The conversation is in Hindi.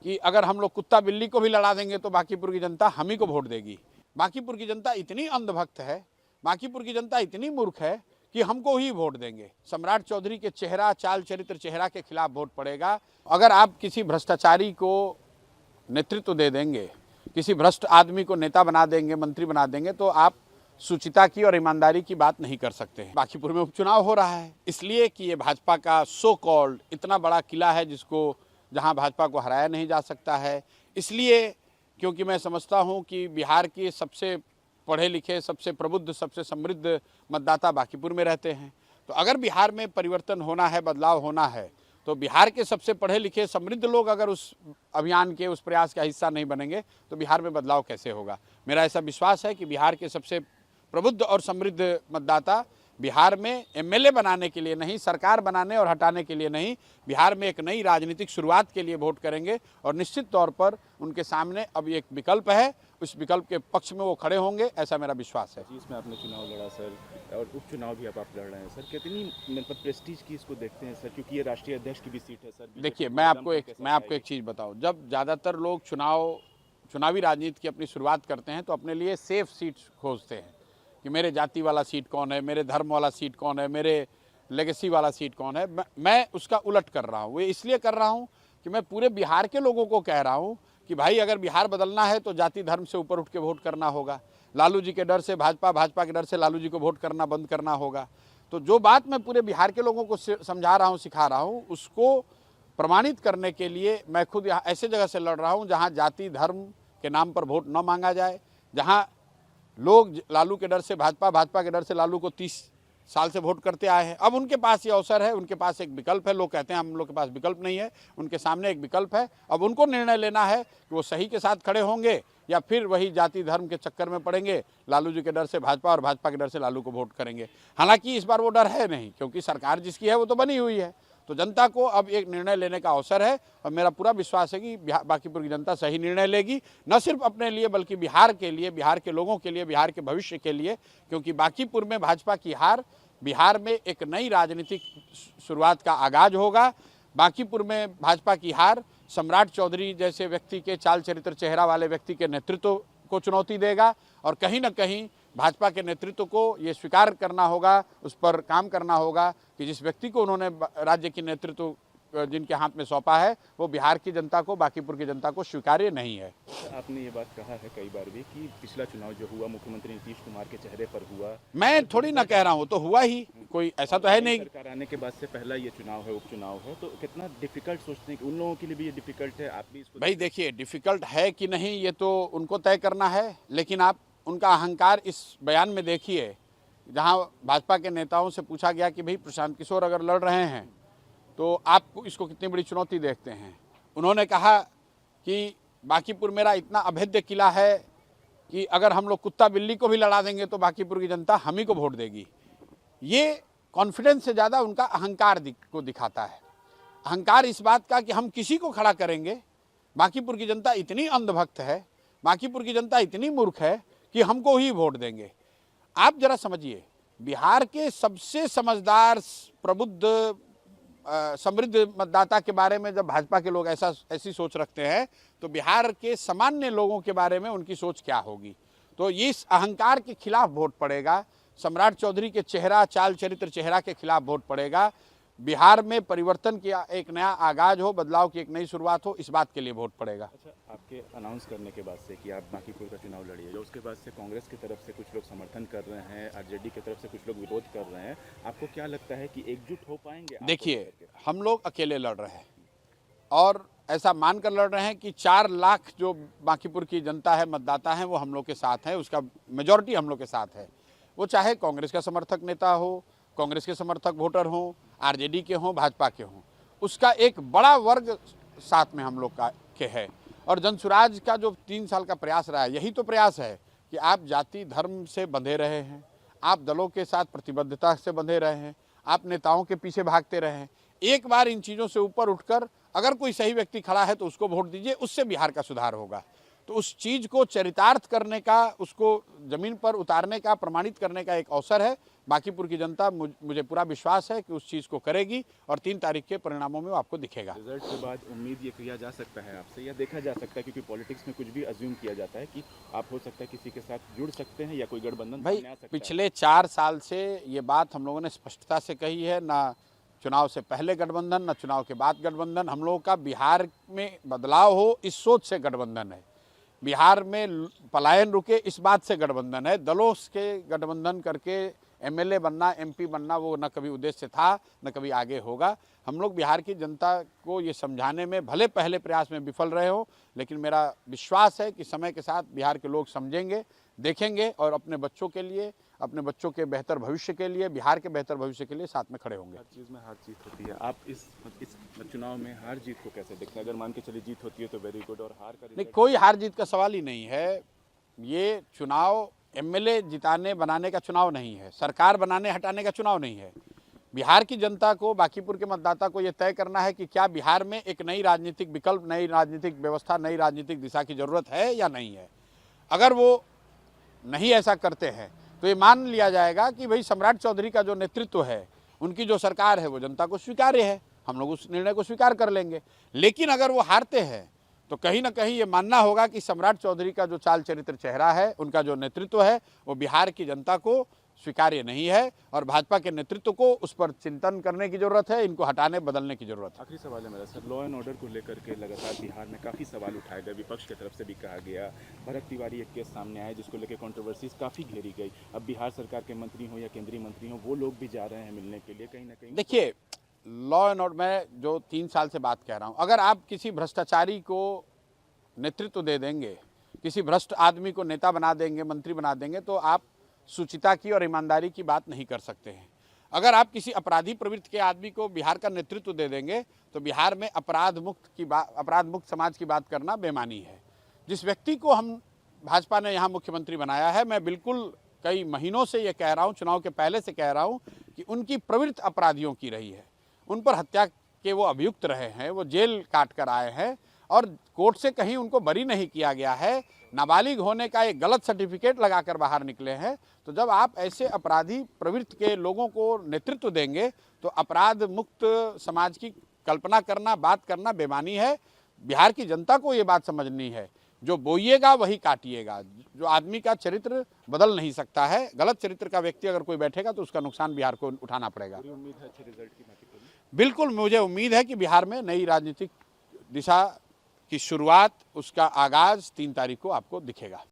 कि अगर हम लोग कुत्ता बिल्ली को भी लड़ा देंगे तो बांकीपुर की जनता हम ही को वोट देगी। बांकीपुर की जनता इतनी अंधभक्त है, बांकीपुर की जनता इतनी मूर्ख है कि हमको ही वोट देंगे। सम्राट चौधरी के चेहरा, चाल चरित्र, चेहरा के खिलाफ वोट पड़ेगा। अगर आप किसी भ्रष्टाचारी को नेतृत्व दे देंगे, किसी भ्रष्ट आदमी को नेता बना देंगे, मंत्री बना देंगे, तो आप शुचिता की और ईमानदारी की बात नहीं कर सकते हैं। बांकीपुर में उपचुनाव हो रहा है इसलिए कि ये भाजपा का सो कॉल्ड इतना बड़ा किला है जिसको जहां भाजपा को हराया नहीं जा सकता है। इसलिए क्योंकि मैं समझता हूं कि बिहार के सबसे पढ़े लिखे, सबसे प्रबुद्ध, सबसे समृद्ध मतदाता बांकीपुर में रहते हैं। तो अगर बिहार में परिवर्तन होना है, बदलाव होना है, तो बिहार के सबसे पढ़े लिखे समृद्ध लोग अगर उस अभियान के, उस प्रयास का हिस्सा नहीं बनेंगे तो बिहार में बदलाव कैसे होगा। मेरा ऐसा विश्वास है कि बिहार के सबसे प्रबुद्ध और समृद्ध मतदाता बिहार में एमएलए बनाने के लिए नहीं, सरकार बनाने और हटाने के लिए नहीं, बिहार में एक नई राजनीतिक शुरुआत के लिए वोट करेंगे। और निश्चित तौर पर उनके सामने अब एक विकल्प है, उस विकल्प के पक्ष में वो खड़े होंगे, ऐसा मेरा विश्वास है। इसमें आपने चुनाव लड़ा सर, और उपचुनाव भी अब आप लड़ रहे हैं सर, कितनी मतलब प्रेस्टीज की इसको देखते हैं सर, क्योंकि ये राष्ट्रीय अध्यक्ष की भी सीट है सर। देखिए, मैं आपको एक चीज़ बताऊँ, जब ज़्यादातर लोग चुनावी राजनीति की अपनी शुरुआत करते हैं तो अपने लिए सेफ सीट खोजते हैं कि मेरे जाति वाला सीट कौन है, मेरे धर्म वाला सीट कौन है, मेरे लेगेसी वाला सीट कौन है। मैं उसका उलट कर रहा हूँ। वो इसलिए कर रहा हूँ कि मैं पूरे बिहार के लोगों को कह रहा हूँ कि भाई अगर बिहार बदलना है तो जाति धर्म से ऊपर उठ के वोट करना होगा। लालू जी के डर से भाजपा, भाजपा के डर से लालू जी को वोट करना बंद करना होगा। तो जो बात मैं पूरे बिहार के लोगों को समझा रहा हूँ, सिखा रहा हूँ, उसको प्रमाणित करने के लिए मैं खुद यहाँ ऐसे जगह से लड़ रहा हूँ जहाँ जाति धर्म के नाम पर वोट न मांगा जाए, जहाँ लोग लालू के डर से भाजपा, भाजपा के डर से लालू को 30 साल से वोट करते आए हैं। अब उनके पास ये अवसर है, उनके पास एक विकल्प है। लोग कहते हैं हम लोग के पास विकल्प नहीं है, उनके सामने एक विकल्प है। अब उनको निर्णय लेना है कि वो सही के साथ खड़े होंगे या फिर वही जाति धर्म के चक्कर में पड़ेंगे, लालू जी के डर से भाजपा और भाजपा के डर से लालू को वोट करेंगे। हालांकि इस बार वो डर है नहीं, क्योंकि सरकार जिसकी है वो तो बनी हुई है। तो जनता को अब एक निर्णय लेने का अवसर है और मेरा पूरा विश्वास है कि बांकीपुर की जनता सही निर्णय लेगी, न सिर्फ अपने लिए बल्कि बिहार के लिए, बिहार के लोगों के लिए, बिहार के भविष्य के लिए। क्योंकि बांकीपुर में भाजपा की हार बिहार में एक नई राजनीतिक शुरुआत का आगाज होगा। बांकीपुर में भाजपा की हार सम्राट चौधरी जैसे व्यक्ति के चाल चरित्र, चेहरा वाले व्यक्ति के नेतृत्व को चुनौती देगा। और कहीं ना कहीं भाजपा के नेतृत्व को ये स्वीकार करना होगा, उस पर काम करना होगा कि जिस व्यक्ति को उन्होंने राज्य की नेतृत्व जिनके हाथ में सौंपा है वो बिहार की जनता को, बांकीपुर की जनता को स्वीकार्य नहीं है। आपने ये बात कहा है कई बार भी कि पिछला चुनाव जो हुआ मुख्यमंत्री नीतीश कुमार के चेहरे पर हुआ। मैं थोड़ी ना कह रहा हूँ, तो हुआ ही, कोई ऐसा तो है नहीं। सरकार आने के बाद से पहला ये चुनाव है, उपचुनाव है, तो कितना डिफिकल्ट सोचते हैं कि उन लोगों के लिए भी ये डिफिकल्ट है। आप भी इसको भाई देखिए, डिफिकल्ट है कि नहीं ये तो उनको तय करना है, लेकिन आप उनका अहंकार इस बयान में देखिए, जहाँ भाजपा के नेताओं से पूछा गया कि भाई प्रशांत किशोर अगर लड़ रहे हैं तो आप इसको कितनी बड़ी चुनौती देखते हैं। उन्होंने कहा कि बांकीपुर मेरा इतना अभेद्य किला है कि अगर हम लोग कुत्ता बिल्ली को भी लड़ा देंगे तो बांकीपुर की जनता हम ही को वोट देगी। ये कॉन्फिडेंस से ज़्यादा उनका अहंकार को दिखाता है। अहंकार इस बात का कि हम किसी को खड़ा करेंगे। बांकीपुर की जनता इतनी अंधभक्त है, बांकीपुर की जनता इतनी मूर्ख है कि हमको ही वोट देंगे। आप जरा समझिए, बिहार के सबसे समझदार, प्रबुद्ध, समृद्ध मतदाता के बारे में जब भाजपा के लोग ऐसी सोच रखते हैं तो बिहार के सामान्य लोगों के बारे में उनकी सोच क्या होगी। तो ये इस अहंकार के खिलाफ वोट पड़ेगा। सम्राट चौधरी के चेहरा, चाल चरित्र, चेहरा के खिलाफ वोट पड़ेगा। बिहार में परिवर्तन की एक नया आगाज हो, बदलाव की एक नई शुरुआत हो, इस बात के लिए वोट पड़ेगा। अच्छा, आपके अनाउंस करने के बाद से कि आप बांकीपुर का चुनाव लड़िए, उसके बाद से कांग्रेस की तरफ से कुछ लोग समर्थन कर रहे हैं, आरजेडी की तरफ से कुछ लोग विरोध कर रहे हैं, आपको क्या लगता है कि एकजुट हो पाएंगे? देखिए, हम लोग अकेले लड़ रहे हैं और ऐसा मानकर लड़ रहे हैं कि 4 लाख जो बांकीपुर की जनता है, मतदाता हैं, वो हम लोग के साथ है, उसका मेजॉरिटी हम लोग के साथ है। वो चाहे कांग्रेस का समर्थक नेता हो, कांग्रेस के समर्थक वोटर हों, आरजेडी के हों, भाजपा के हों, उसका एक बड़ा वर्ग साथ में हम लोग के है। और जनसुराज का जो 3 साल का प्रयास रहा है, यही तो प्रयास है कि आप जाति धर्म से बंधे रहे हैं, आप दलों के साथ प्रतिबद्धता से बंधे रहे हैं, आप नेताओं के पीछे भागते रहे हैं। एक बार इन चीज़ों से ऊपर उठकर अगर कोई सही व्यक्ति खड़ा है तो उसको वोट दीजिए, उससे बिहार का सुधार होगा। तो उस चीज़ को चरितार्थ करने का, उसको ज़मीन पर उतारने का, प्रमाणित करने का एक अवसर है। बांकीपुर की जनता मुझे पूरा विश्वास है कि उस चीज़ को करेगी और 3 तारीख के परिणामों में वो आपको दिखेगा। रिजल्ट के बाद उम्मीद ये किया जा सकता है आपसे या देखा जा सकता है, क्योंकि पॉलिटिक्स में कुछ भी अज्यूम किया जाता है कि आप हो सकता है किसी के साथ जुड़ सकते हैं या कोई गठबंधन भाई सामने आ सकता है। पिछले 4 साल से ये बात हम लोगों ने स्पष्टता से कही है, ना चुनाव से पहले गठबंधन ना चुनाव के बाद गठबंधन। हम लोगों का बिहार में बदलाव हो इस सोच से गठबंधन है, बिहार में पलायन रुके इस बात से गठबंधन है। दलों के गठबंधन करके एमएलए बनना, एमपी बनना वो न कभी उद्देश्य था न कभी आगे होगा। हम लोग बिहार की जनता को ये समझाने में भले पहले प्रयास में विफल रहे हो, लेकिन मेरा विश्वास है कि समय के साथ बिहार के लोग समझेंगे, देखेंगे और अपने बच्चों के लिए, अपने बच्चों के बेहतर भविष्य के लिए, बिहार के बेहतर भविष्य के लिए साथ में खड़े होंगे। हर चीज़ में हार जीत होती है। आप इस चुनाव में हार जीत को कैसे देखते हैं? अगर मान के चलिए जीत होती है तो वेरी गुड, और हार का नहीं, रिजल्ट कोई हार जीत का सवाल ही नहीं है। ये चुनाव एमएलए जिताने बनाने का चुनाव नहीं है, सरकार बनाने हटाने का चुनाव नहीं है। बिहार की जनता को, बांकीपुर के मतदाता को ये तय करना है कि क्या बिहार में एक नई राजनीतिक विकल्प, नई राजनीतिक व्यवस्था, नई राजनीतिक दिशा की जरूरत है या नहीं है। अगर वो नहीं ऐसा करते हैं तो ये मान लिया जाएगा कि भाई सम्राट चौधरी का जो नेतृत्व है, उनकी जो सरकार है वो जनता को स्वीकार्य है, हम लोग उस निर्णय को स्वीकार कर लेंगे। लेकिन अगर वो हारते हैं तो कहीं ना कहीं ये मानना होगा कि सम्राट चौधरी का जो चाल चरित्र चेहरा है, उनका जो नेतृत्व है, वो बिहार की जनता को स्वीकार्य नहीं है और भाजपा के नेतृत्व को उस पर चिंतन करने की जरूरत है, इनको हटाने बदलने की जरूरत है। आखिरी सवाल है मेरा सर, लॉ एंड ऑर्डर को लेकर के लगातार बिहार में काफ़ी सवाल उठाए गए, विपक्ष की तरफ से भी कहा गया। भरत तिवारी एक केस सामने आया जिसको लेकर कंट्रोवर्सीज काफ़ी घेरी गई। अब बिहार सरकार के मंत्री हो या केंद्रीय मंत्री हो, वो लोग भी जा रहे हैं मिलने के लिए कहीं ना कहीं। देखिए, लॉ एंड ऑर्डर, मैं जो 3 साल से बात कह रहा हूँ, अगर आप किसी भ्रष्टाचारी को नेतृत्व दे देंगे, किसी भ्रष्ट आदमी को नेता बना देंगे, मंत्री बना देंगे, तो आप शुचिता की और ईमानदारी की बात नहीं कर सकते हैं। अगर आप किसी अपराधी प्रवृत्ति के आदमी को बिहार का नेतृत्व दे देंगे तो बिहार में अपराध मुक्त समाज की बात करना बेमानी है। जिस व्यक्ति को हम भाजपा ने यहाँ मुख्यमंत्री बनाया है, मैं बिल्कुल कई महीनों से ये कह रहा हूँ, चुनाव के पहले से कह रहा हूँ कि उनकी प्रवृत्ति अपराधियों की रही है, उन पर हत्या के वो अभियुक्त रहे हैं, वो जेल काट कर आए हैं और कोर्ट से कहीं उनको बरी नहीं किया गया है, नाबालिग होने का एक गलत सर्टिफिकेट लगाकर बाहर निकले हैं। तो जब आप ऐसे अपराधी प्रवृत्ति के लोगों को नेतृत्व देंगे तो अपराध मुक्त समाज की कल्पना करना, बात करना बेमानी है। बिहार की जनता को ये बात समझनी है, जो बोइएगा वही काटिएगा। जो आदमी का चरित्र बदल नहीं सकता है, गलत चरित्र का व्यक्ति अगर कोई बैठेगा तो उसका नुकसान बिहार को उठाना पड़ेगा। उम्मीद है अच्छे रिजल्ट की बात। बिल्कुल, मुझे उम्मीद है कि बिहार में नई राजनीतिक दिशा की शुरुआत, उसका आगाज 3 तारीख को आपको दिखेगा।